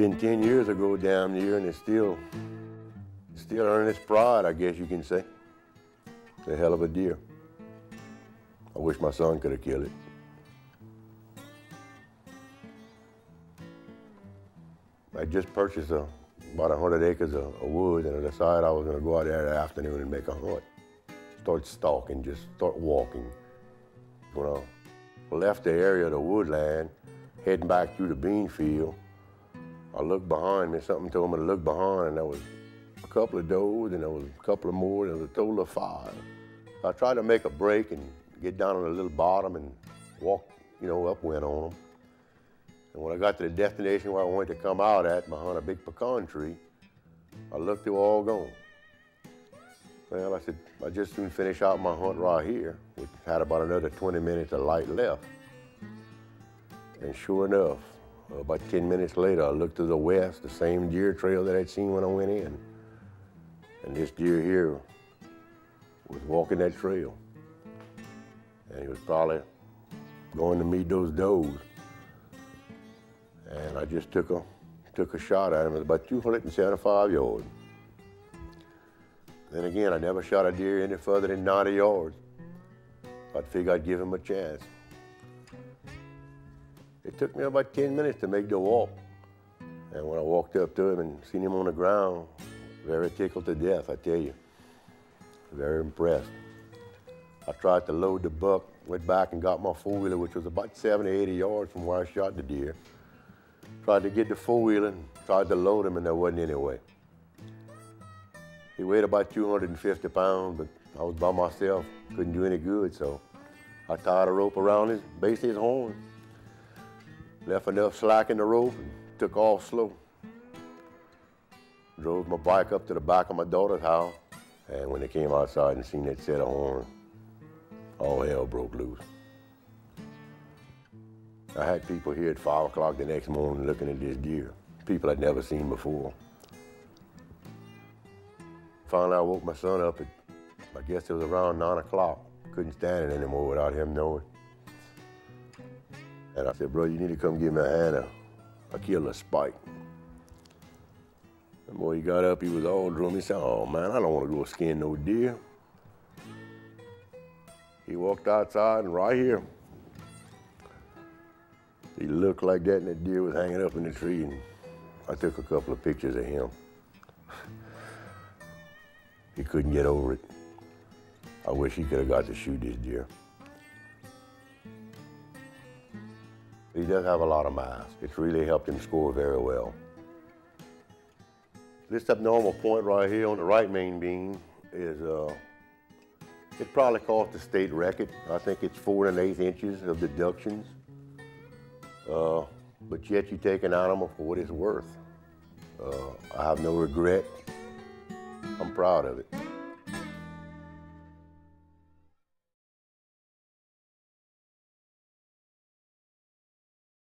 been 10 years ago damn near, and it's still earning its pride, I guess you can say. It's a hell of a deer. I wish my son could have killed it. I just purchased about 100 acres of woods, and I decided I was going to go out there that afternoon and make a hunt. Start stalking, just start walking. When I left the area of the woodland, heading back through the bean field, I looked behind me. Something told me to look behind, and there was a couple of does, and there was a couple of more, and there was a total of 5. I tried to make a break and get down on the little bottom and walk, upwind on them. And when I got to the destination where I wanted to come out at, behind a big pecan tree, I looked, they were all gone. Well, I said, I just soon finish out my hunt right here, which had about another 20 minutes of light left. And sure enough, about 10 minutes later, I looked to the west, the same deer trail that I'd seen when I went in. And this deer here was walking that trail. And he was probably going to meet those does. And I just took a shot at him. It was about 275 yards. Then again, I never shot a deer any further than 90 yards. I figured I'd give him a chance. It took me about 10 minutes to make the walk. And when I walked up to him and seen him on the ground, very tickled to death, I tell you. Very impressed. I tried to load the buck, went back and got my four-wheeler, which was about 70, 80 yards from where I shot the deer. Tried to get the four-wheeler and tried to load him, and there wasn't any way. He weighed about 250 pounds, but I was by myself, couldn't do any good, so I tied a rope around his base of his horn, left enough slack in the rope, and took off slow. Drove my bike up to the back of my daughter's house, and when they came outside and seen that set of horn, all hell broke loose. I had people here at 5 o'clock the next morning looking at this deer, people I'd never seen before. Finally, I woke my son up at, I guess it was around 9 o'clock. Couldn't stand it anymore without him knowing. And I said, bro, you need to come give me a hand. I killed a spike. And boy, he got up, he was all drunk. He said, oh man, I don't want to go skin no deer. He walked outside, and right here, he looked like that, and the deer was hanging up in the tree, and I took a couple of pictures of him. He couldn't get over it. I wish he could have got to shoot this deer. He does have a lot of mass. It's really helped him score very well. This abnormal point right here on the right main beam is, it probably cost the state record. I think it's 4 1/8 inches of deductions. But yet you take an animal for what it's worth. I have no regret. I'm proud of it.